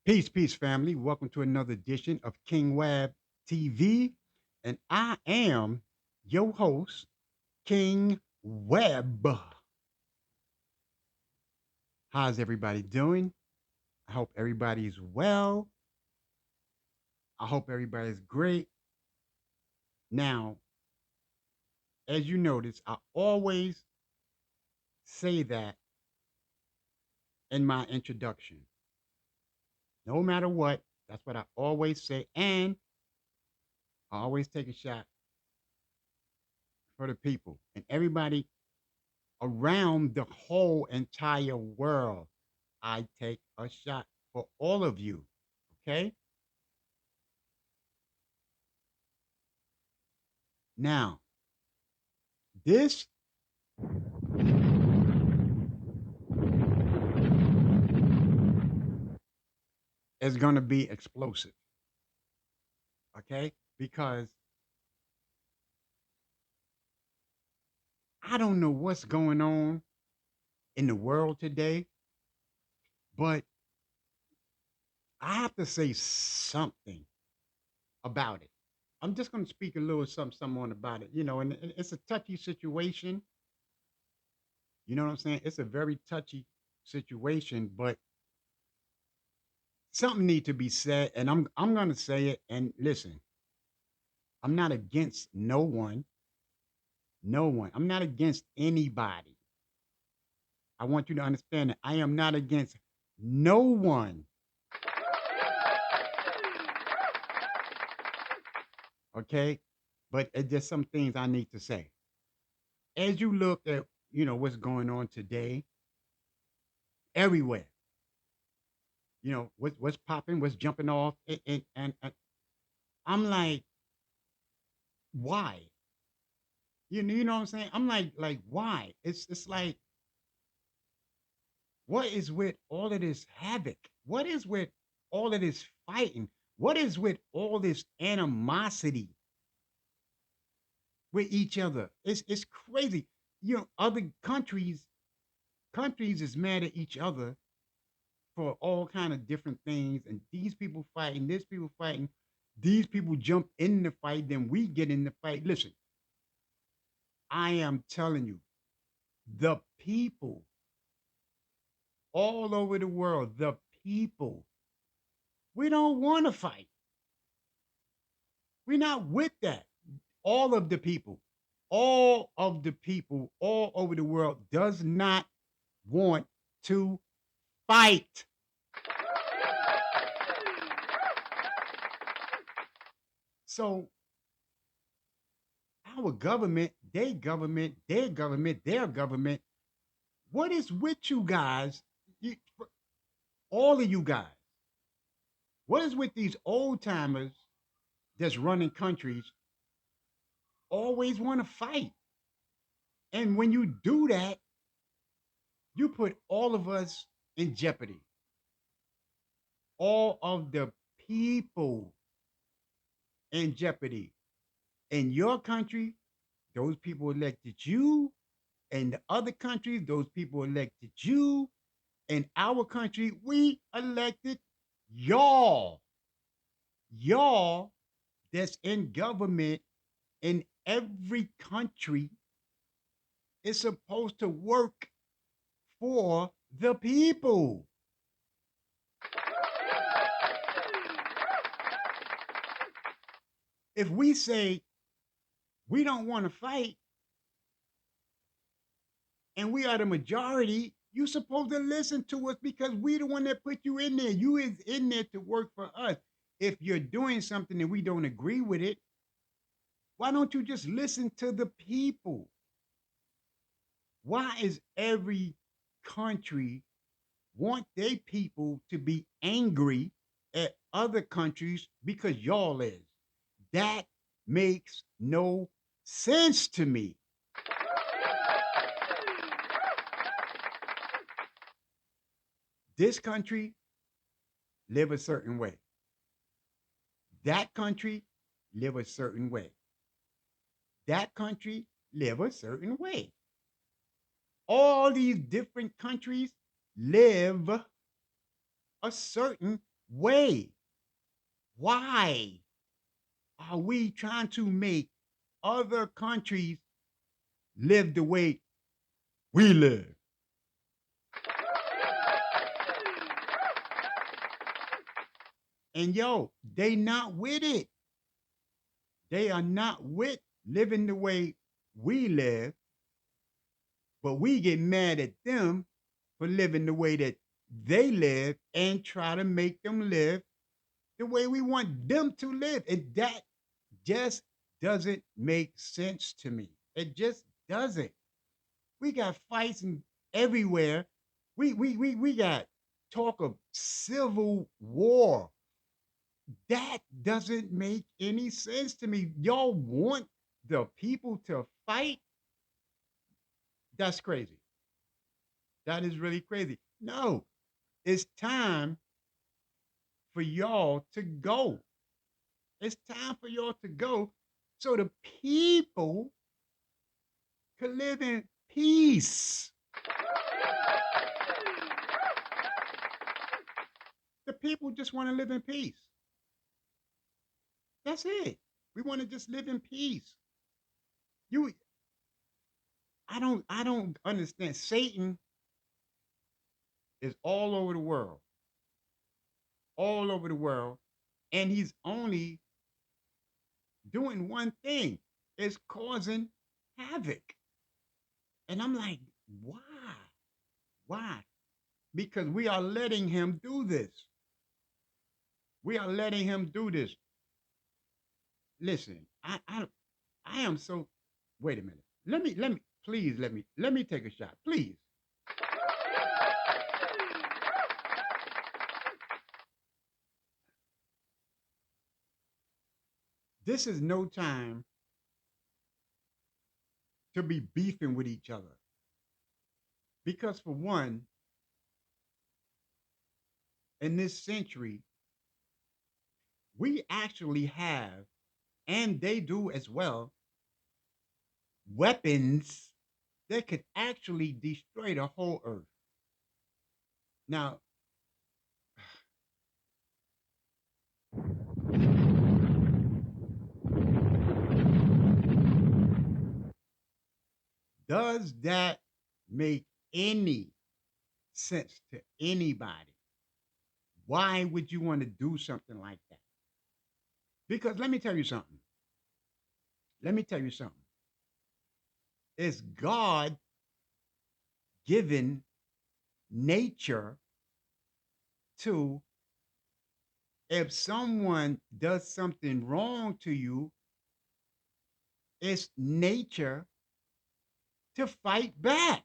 Peace, peace, family. Welcome to another edition of King Web TV. And I am your host, King Web. How's everybody doing? I hope everybody's well. I hope everybody's great. Now, as you notice, I always say that in my introduction. No matter what, that's what I always say. And I always take a shot for the people and everybody around the whole entire world. I take a shot for all of you. Okay. Now, this is going to be explosive. Okay. Because I don't know what's going on in the world today, but I have to say something about it. I'm just going to speak a little something on about it, and it's a touchy situation. You know what I'm saying? It's a very touchy situation, but something need to be said, and I'm going to say it. And listen, I'm not against no one, no one. I'm not against anybody. I want you to understand that I am not against no one. Okay, but it's just some things I need to say. As you look at what's going on today, everywhere, what's popping, what's jumping off, and I'm like, why? You know what I'm saying? I'm like why? It's like, what is with all of this havoc? What is with all of this fighting? What is with all this animosity with each other? It's crazy. Other countries is mad at each other for all kind of different things, and these people fighting, this people fighting, these people jump in the fight, then we get in the fight. Listen, I am telling you, the people all over the world, the people, we don't want to fight. We're not with that. All of the people, all of the people all over the world does not want to fight. So our government, their government, their government, what is with you guys? You, all of you guys, what is with these old timers that's running countries always want to fight? And when you do that, you put all of us in jeopardy. All of the people in jeopardy. In your country, those people elected you. In the other countries, those people elected you. In our country, we elected y'all. Y'all that's in government in every country is supposed to work for the people. If we say we don't want to fight and we are the majority, you supposed to listen to us because we the one that put you in there. You is in there to work for us. If you're doing something and we don't agree with it, why don't you just listen to the people? Why is every country want their people to be angry at other countries because y'all is? That makes no sense to me. This country live a certain way. That country live a certain way. That country live a certain way. All these different countries live a certain way. Why are we trying to make other countries live the way we live? And yo, they not with it. They are not with living the way we live, but we get mad at them for living the way that they live and try to make them live the way we want them to live. And that just doesn't make sense to me. It just doesn't. We got fights everywhere. We got talk of civil war. That doesn't make any sense to me. Y'all want the people to fight? That's crazy. That is really crazy. No, it's time for y'all to go. It's time for y'all to go so the people can live in peace. The people just want to live in peace. That's it. We want to just live in peace. You I don't understand. Satan is all over the world. All over the world. And he's only doing one thing. It's causing havoc. And I'm like, why? Why? Because we are letting him do this. We are letting him do this. Listen, I am so wait a minute. Let me please let me take a shot. Please. This is no time to be beefing with each other. Because for one, in this century, we actually have, and they do as well, weapons that could actually destroy the whole earth. Now, does that make any sense to anybody? Why would you want to do something like that? Because let me tell you something. Let me tell you something. It's God given nature to, if someone does something wrong to you, it's nature to fight back.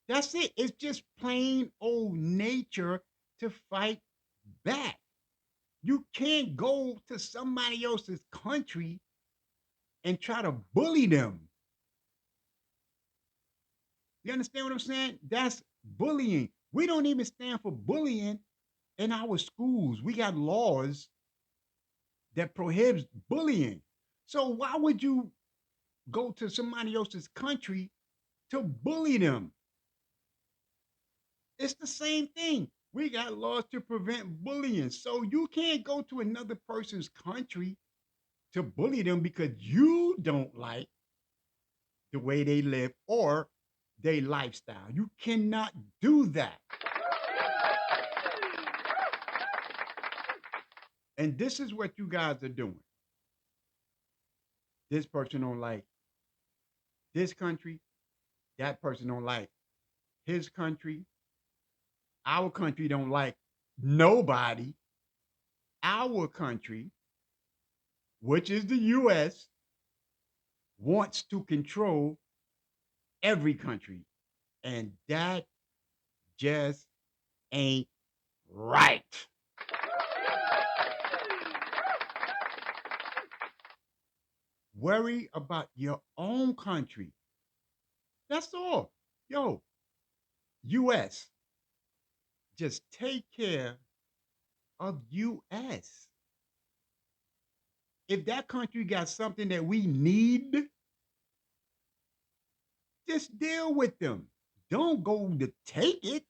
That's it. It's just plain old nature to fight back. You can't go to somebody else's country and try to bully them. You understand what I'm saying? That's bullying. We don't even stand for bullying in our schools. We got laws that prohibits bullying. So why would you go to somebody else's country to bully them? It's the same thing. We got laws to prevent bullying. So you can't go to another person's country to bully them because you don't like the way they live or their lifestyle. You cannot do that. And this is what you guys are doing. This person don't like this country. That person don't like his country. Our country don't like nobody. Our country, which is the US, wants to control every country. And that just ain't right. Worry about your own country. That's all. Yo, US, just take care of US. If that country got something that we need, just deal with them. Don't go to take it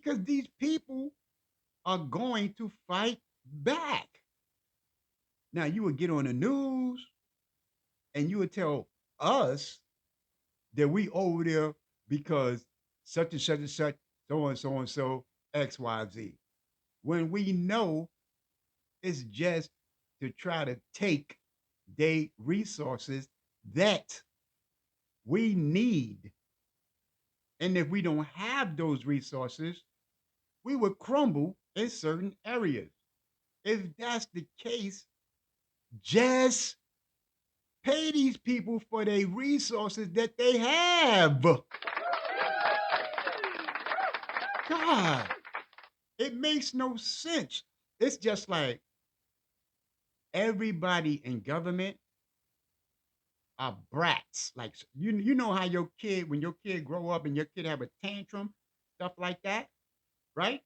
because these people are going to fight back. Now, you would get on the news and you would tell us that we over there because such and such, so and so, X, Y, Z. When we know it's just to try to take their resources that we need. And if we don't have those resources, we would crumble in certain areas. If that's the case, just pay these people for their resources that they have. God, it makes no sense. It's just like everybody in government are brats. Like you know how your kid, when your kid grow up and your kid have a tantrum, stuff like that, right?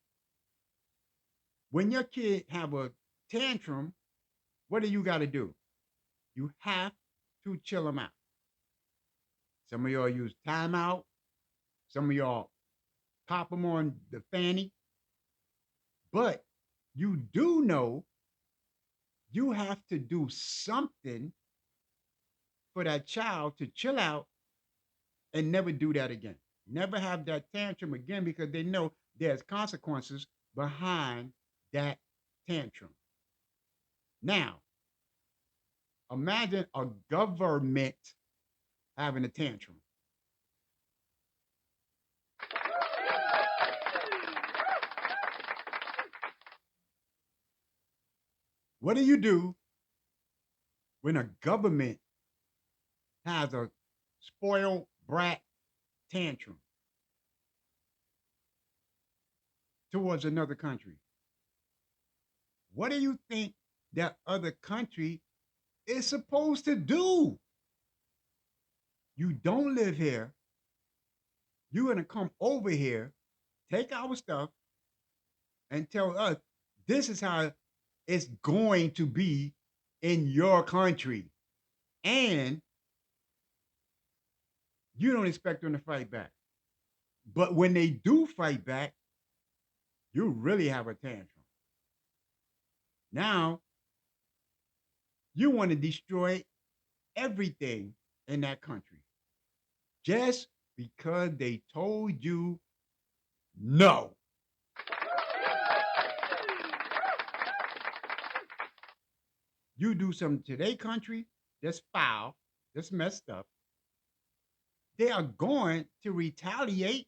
When your kid have a tantrum, what do you got to do? You have to chill them out. Some of y'all use timeout. Some of y'all pop them on the fanny. But you do know you have to do something for that child to chill out and never do that again. Never have that tantrum again because they know there's consequences behind that tantrum. Now, imagine a government having a tantrum. What do you do when a government has a spoiled brat tantrum towards another country? What do you think that other country is supposed to do? You don't live here. You're going to come over here, take our stuff, and tell us this is how it's going to be in your country. And you don't expect them to fight back. But when they do fight back, you really have a tantrum. Now, you want to destroy everything in that country just because they told you no. You do something to their country that's foul, that's messed up, they are going to retaliate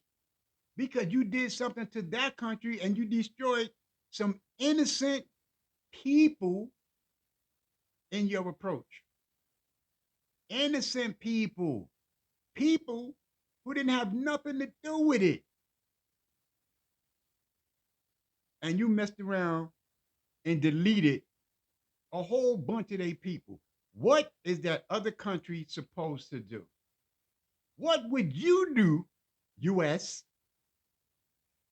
because you did something to that country and you destroyed some innocent people in your approach. Innocent people, people who didn't have nothing to do with it. And you messed around and deleted a whole bunch of their people. What is that other country supposed to do? What would you do, US,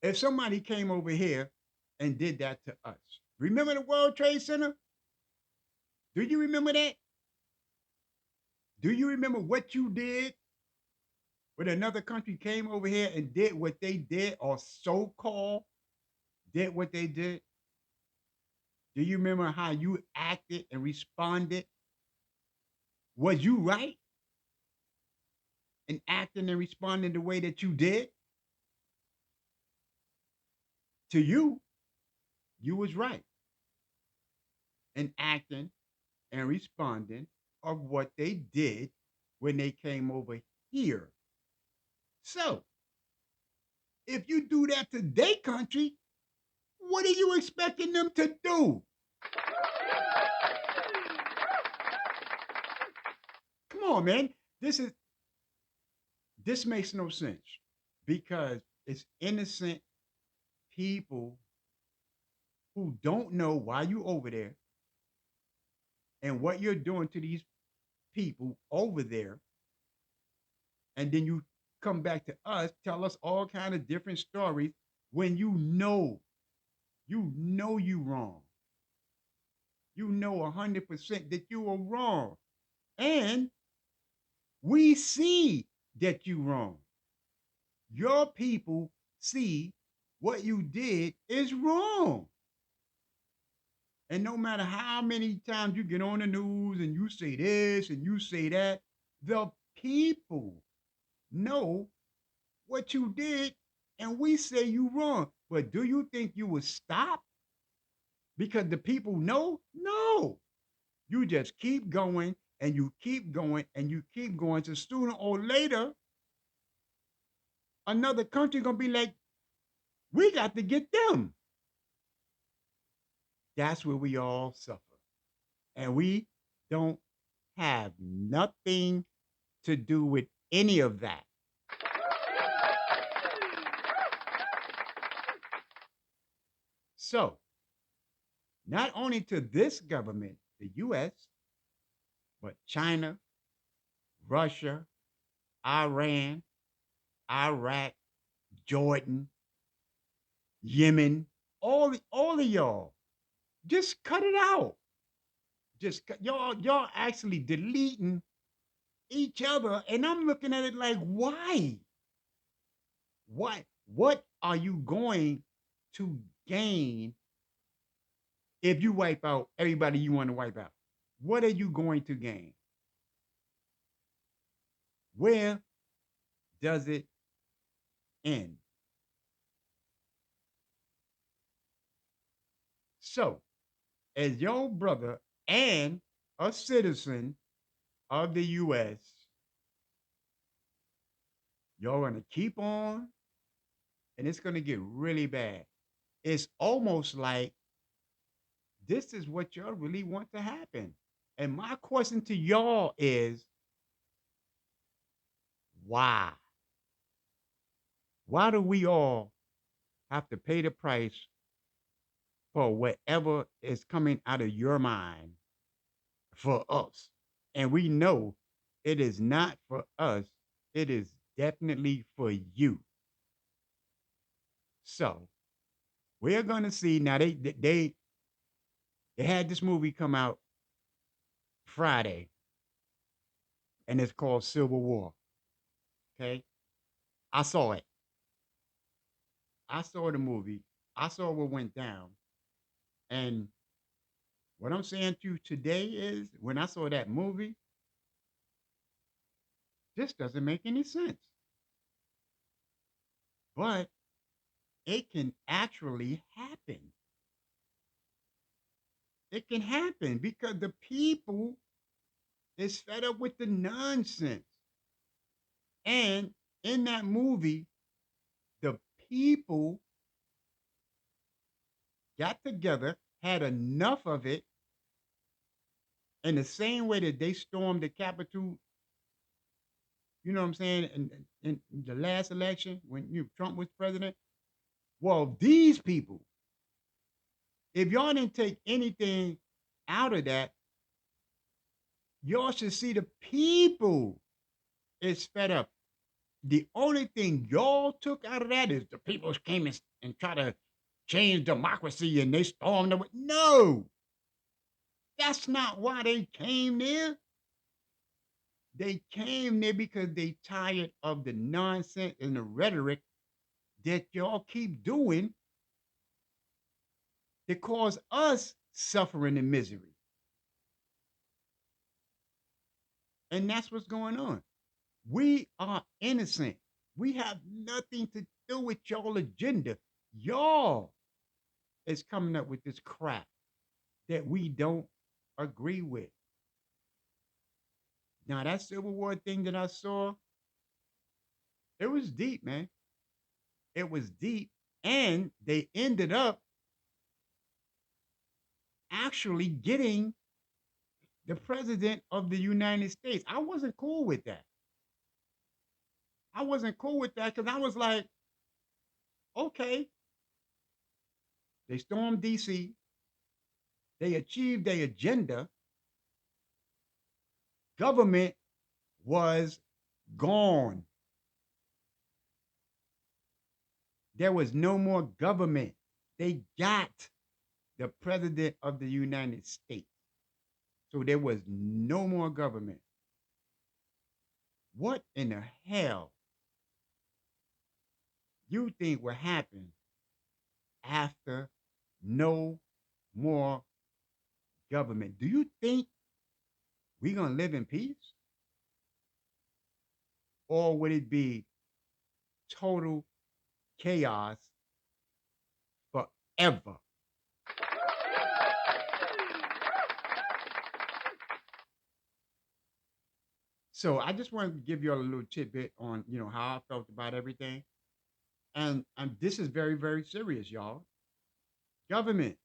if somebody came over here and did that to us? Remember the World Trade Center? Do you remember that? Do you remember what you did when another country came over here and did what they did, or so called did what they did? Do you remember how you acted and responded? Was you right in acting and responding the way that you did? To you was right in acting and responding of what they did when they came over here. So, if you do that to their country, what are you expecting them to do? Come on, man. This is this makes no sense because it's innocent people who don't know why you over there and what you're doing to these people over there, and then you come back to us, tell us all kind of different stories when you wrong. You know 100% that you are wrong, and we see that you wrong. Your people see what you did is wrong. And no matter how many times you get on the news and you say this and you say that, the people know what you did and we say you wrong. But do you think you would stop because the people know? No. You just keep going and you keep going and you keep going. So sooner or later, another country gonna be like, we got to get them. That's where we all suffer. And we don't have nothing to do with any of that. So, not only to this government, the US, but China, Russia, Iran, Iraq, Jordan, Yemen, all of y'all, just cut it out. Y'all actually deleting each other, and I'm looking at it like, why? What are you going to gain if you wipe out everybody you want to wipe out? What are you going to gain? Where does it end? So, as your brother and a citizen of the US, you're going to keep on and it's going to get really bad. It's almost like this is what y'all really want to happen. And my question to y'all is why? Why do we all have to pay the price for whatever is coming out of your mind for us? And we know it is not for us, it is definitely for you. So we're going to see now. They had this movie come out Friday, and it's called Civil War. Okay, I saw it. I saw the movie. I saw what went down, and what I'm saying to you today is, when I saw that movie, this doesn't make any sense. But it can actually happen. It can happen because the people is fed up with the nonsense. And in that movie, the people got together, had enough of it, in the same way that they stormed the Capitol, you know what I'm saying, in the last election when Trump was president. Well, these people, if y'all didn't take anything out of that, y'all should see the people is fed up. The only thing y'all took out of that is the people came and try to change democracy and they stormed the. No, that's not why they came there. They came there because they tired of the nonsense and the rhetoric that y'all keep doing that cause us suffering and misery. And that's what's going on. We are innocent. We have nothing to do with y'all agenda. Y'all is coming up with this crap that we don't agree with. Now that Civil War thing that I saw, it was deep, man. It was deep. And they ended up actually getting the president of the United States. I wasn't cool with that. I wasn't cool with that because I was like, okay, they stormed DC, they achieved their agenda, government was gone. There was no more government. They got the president of the United States. So there was no more government. What in the hell you think will happen after no more government. Do you think we're going to live in peace? Or would it be total chaos forever? So I just wanted to give you all a little tidbit on, how I felt about everything. And this is very, very serious, y'all. Government,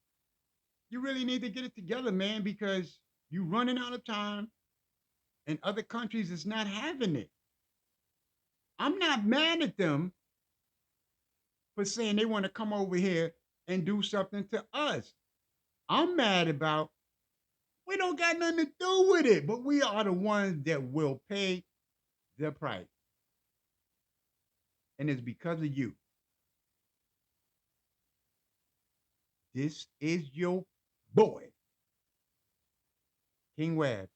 you really need to get it together, man, because you running out of time and other countries is not having it. I'm not mad at them for saying they want to come over here and do something to us. I'm mad about we don't got nothing to do with it, but we are the ones that will pay the price. And it's because of you. This is your boy, King Web,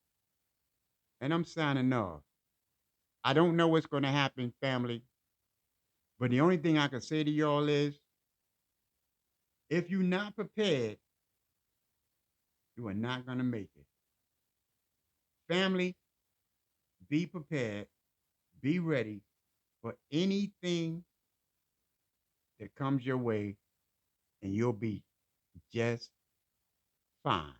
and I'm signing off. I don't know what's going to happen, family, but the only thing I can say to y'all is if you're not prepared, you are not going to make it. Family, be prepared, be ready for anything that comes your way, and you'll be just fine.